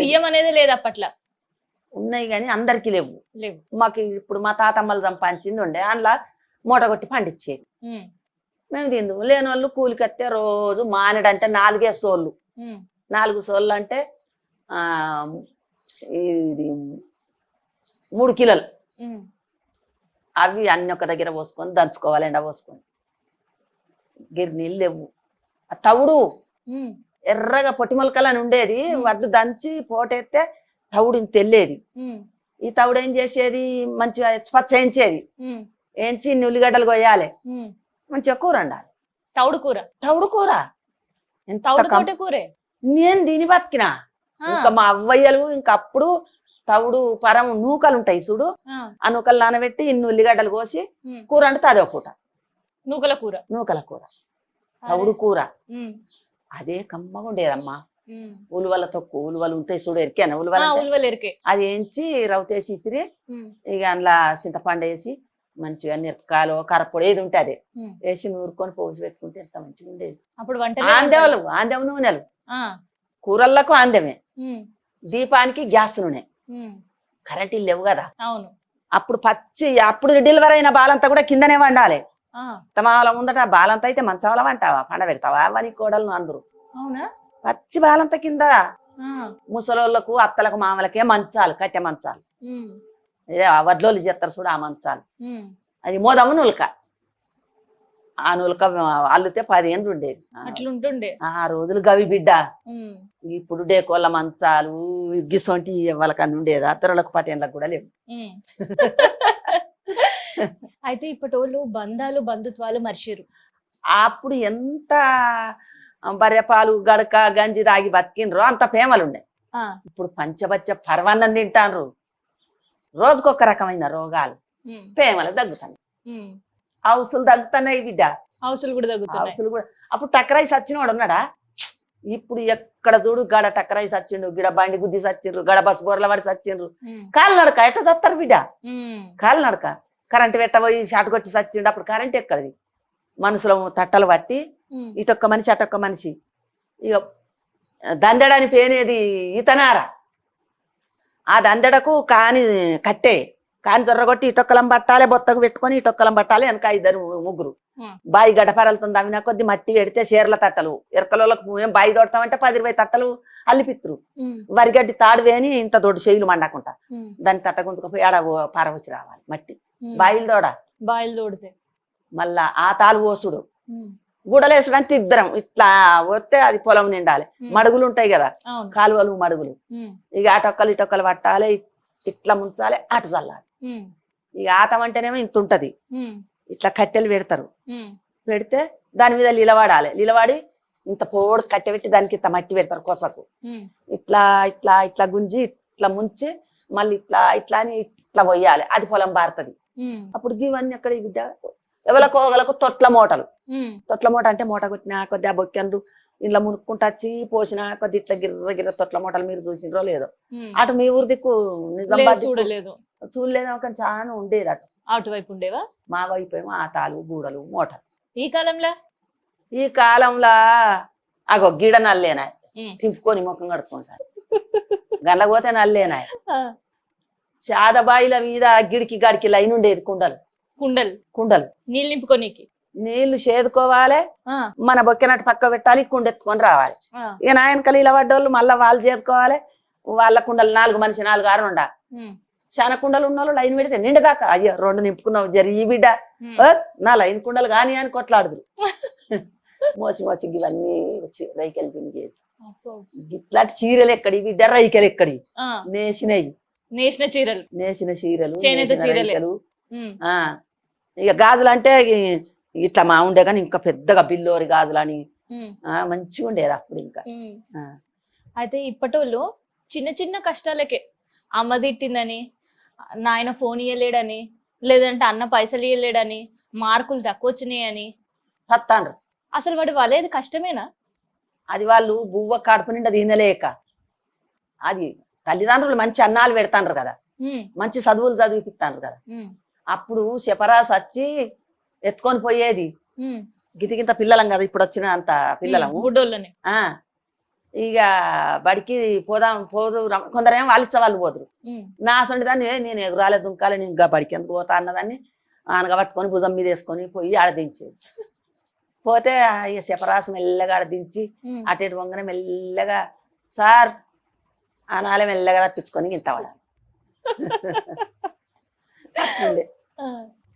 బియ్యం అనేది లేదు అప్పట్లో. ఉన్నాయి కానీ అందరికి లేవు. లేవు. మాకు ఇప్పుడు మా తాతమ్మలు సంపాదించింది ఉండే అందులో మూట కొట్టి పండించేది. మేము తిందు లేని వాళ్ళు కూలికత్తే రోజు మానేడంటే 4 సోళ్ళు. 4 సోళ్ళు అంటే ఇది 3 కిలోలు. అవి అన్ని ఒక దగ్గర పోసుకొని దంచుకోవాలి, ఎండ పోసుకొని. గిర్నీళ్ళు లేవు. ఆ తవుడు ఎర్రగా పొట్టి మొలకలని ఉండేది, వడ్లు దంచి పోటెత్తే తవుడు ఇంత తెల్లేది. ఈ తవుడు ఏం చేసేది, మంచిగా పచ్చ వేయించేది. వేయించి ఇన్ని ఉల్లిగడ్డలు కొయ్యాలి, మంచిగా కూర వండాలి. తవుడు కూర. తవుడు కూర ఎంత కూరే నేను దీని బతికినా. ఇంకా మా అవ్వయ్యలు ఇంకా అప్పుడు తవుడు పరం నూకలు ఉంటాయి చూడు, ఆ నూకలు నానబెట్టి ఇన్ని ఉల్లిగడ్డలు కోసి కూర అంటే అదే పూట నూకల కూర. నూకల కూర, తవుడు కూర అదే కమ్మగా ఉండేదమ్మా. ఉలువల తొక్కు, ఉలువలు ఉంటాయి చూడు, ఎరికేనా ఉలువలు? అది వేయించి రవ్వేసి ఇసిరి ఇక అందులో చింతపండు వేసి మంచిగా మిరపకాయలు కరపొడి ఏది ఉంటే అదే వేసి నూరుకొని పోసి పెట్టుకుంటే ఎంత మంచిగా ఉండేది. అప్పుడు ఆందెం నూనెలు కూరలకు ఆందెమే, దీపానికి గ్యాస్ నూనె. కరెంట్ లేవు కదా. అవును. అప్పుడు అప్పుడు డెలివరీ అయిన బాలంతా కూడా కిందనే వండాలి. తమాల ముందట బాలంతా అయితే మంచంలో వంటావా, పండ పెడతావా అవని కోడలు అందరూ. పచ్చి బాలంతా కింద. ముసలోళ్ళకు అత్తలకు మామలకే మంచాలు, కట్టె మంచాలు, వడ్లోళ్ళు చేస్తారు చూడు ఆ మంచాలు. అది మోదము నులక. ఆ నులక అల్లుతే 10 ఏళ్ళు ఉండేది. అట్లుంటుండే ఆ రోజులు గవి బిడ్డ. ఇప్పుడు డేకోళ్ళ మంచాలు గిసొంటి వాళ్ళకన్నా ఉండేది, అత్తరులకు పటేళ్ళకు కూడా లేవు. అయితే ఇప్పటోళ్ళు బంధాలు బంధుత్వాలు మర్చిరు. అప్పుడు ఎంత బర్రెపాలు గడక గంజి తాగి బతికినరో అంత ప్రేమలు ఉండే. ఇప్పుడు పంచబచ్చ పరవాన్నం తింటాన్రు, రోజుకొక రకమైన రోగాలు, ప్రేమలు తగ్గుతున్నాయి, హౌసులు తగ్గుతున్నాయి బిడ్డ. హౌసులు కూడా. అప్పుడు టక్కరాయి సచ్చినోడు ఉన్నాడా? ఇప్పుడు ఎక్కడ చూడు గడ టక్కరాయి సచ్చిండు, గిడ బండి గుద్ది సచ్చిండ్రు, గడ బస్ బోర్ల పడి సచ్చిండ్రు. కాలు నడక ఎట్లా చస్తారు బిడ్డ? కాలు నడక. కరెంటు పెట్టబోయి షాట్ కొట్టి సచ్చిండు. అప్పుడు కరెంట్ ఎక్కడిది? మనసులో తట్టలు పట్టి ఇటొక్క మనిషి అటొక్క మనిషి. ఇక దందడని పేనేది ఈతనార. ఆ దందడకు కాని కట్టే కాని జొర్రగొట్టి ఇటొక్కలం పట్టాలి, బొత్తకు పెట్టుకొని ఇటొక్కలం పట్టాలి, వెనక 2 బాయి గడపరలతో అవినా కొద్ది మట్టి పెడితే చీరల తట్టలు. ఎరకలకు మేము బాయి తోడతామంటే 10-20 తట్టలు అల్లిపిత్తురు. వరిగడ్డి తాడు వేని ఇంత దొడ్డు చెయ్యిలు మండకుండా దాన్ని తట్ట గుంతుకుపోయి ఆడ పారవచ్చి రావాలి మట్టి. బాయిలు తోడితే మళ్ళా ఆ తాలు పోసుడు, గుడలేసుడు అంటే ఇద్దరం ఇట్లా వస్తే అది పొలం నిండాలి. మడుగులు ఉంటాయి కదా, కాలువలు మడుగులు. ఇక అటొక్కలు ఇటొక్కలు పట్టాలి, ఇట్లా ముంచాలి, అటు చల్లాలి. ఇక ఆతం అంటేనేమో ఇంత ఉంటది, ఇట్లా కట్టెలు పెడతారు. పెడితే దాని మీద నిలబడాలి, నిలబడి ఇంత పోడు కట్టె పెట్టి దానికి ఇంత మట్టి పెడతారు కొసకు. ఇట్లా ఇట్లా ఇట్లా గుంజి ఇట్లా ముంచి మళ్ళీ ఇట్లా ఇట్లా అని ఇట్లా పోయాలి, అది పొలం బారుతుంది. అప్పుడు ఇవన్నీ అక్కడ ఎవరికోగలకు తొట్ల మూటలు. తొట్ల మూట అంటే మూట కొట్టిన కొద్ది ఆ బొక్కెందు ఇంట్లో మునుక్కుంటూ వచ్చి పోసిన కొద్ది ఇట్లా గిర్ర గిర్ర తొట్ల మూటలు మీరు చూసినరో లేదో. అటు మీ ఊరి దిక్కు చూడలేదు ఒక చాలా ఉండేది. అటువైపు ఉండేవా? మా వైపు ఏమో ఆటాలు గూడలు మూటలు. ఈ కాలంలో అగో గిడ నల్లేనాయి, తిప్పుకొని ముఖం కడుక్కుంటారు. గల్లపోతే నల్లేనాయి. చాదబాయిల మీద గిడికి గడికి లైన్ ఉండేది, కుండలు నీళ్ళు నింపుకోనికి. నీళ్లు చేదుకోవాలి, మన బొక్కెనట్టు పక్క పెట్టాలి, కుండెత్తుకొని రావాలి. ఇక నాయనకలు ఇలా పడ్డోళ్ళు మళ్ళీ వాళ్ళు చేదుకోవాలి. వాళ్ళ కుండలు 4 మనిషి 4 6 ఉండాలి. చాలా కుండలు ఉన్న వాళ్ళు లైన్ పెడితే నిండుదాకా అయ్యో 2 నింపుకున్నావు జరి ఈ బిడ్డ నా లైన్ కుండలు కాని అని కొట్లాడుదు. మోసి మోసి ఇవన్నీ రైకెలు తిరిగేది. ఇట్లాంటి చీరలు ఎక్కడి బిడ్డ, రైకెలు ఎక్కడి నేసిన చీరలు. ఇక గాజులు అంటే ఇట్లా మా ఉండే కానీ ఇంకా పెద్దగా బిల్లోరి గాజులని మంచిగా ఉండేది అప్పుడు. ఇంకా అయితే ఇప్పటోళ్ళు చిన్న చిన్న కష్టాలకే అమ్మ తిట్టిందని, నాయన ఫోన్ ఇయ్యలేడని, లేదంటే అన్న పైసలు ఇయ్యలేడని, మార్కులు తక్కువ వచ్చినాయని సత్తాండ్రు. అసలు వాడు వాళ్ళేది కష్టమేనా? అది వాళ్ళు బువ్వ కడుపు నిండా తినలేక, అది తల్లిదండ్రులు మంచి అన్నాలు పెడతాండ్రు కదా, మంచి చదువులు చదివిపిస్తాండ్రు కదా. అప్పుడు సెపరాస్ వచ్చి ఎత్తుకొని పోయేది. గితికింత పిల్లలం కదా ఇప్పుడు వచ్చిన అంత పిల్లలము. ఇక బడికి పోదు కొందరేమో వాళ్ళిచ్చే వాళ్ళు పోదురు. ఉమ్, నా అసలు దాన్ని నేను ఎగురాలే దుంకాలే నేను ఇంకా బడికి ఎందుకు పోతా అన్నదాన్ని ఆనగా పట్టుకొని భుజం మీద వేసుకొని పోయి ఆడ దించేది. పోతే ఇక శపరాసు మెల్లగా ఆడ దించి ఉమ్. అటు ఇటు వంగనే మెల్లగా సార్ అనాలే మెల్లగా తప్పించుకొని ఇంతవాడాలి. అట్లుండే. ఆ,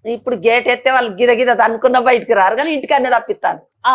ఇప్పుడు గేట్ ఎత్తే వాళ్ళు గిద గిద అనుకున్న బయటికి రారు కానీ ఇంటికి అన్నీ తప్పిస్తాను. ఆ.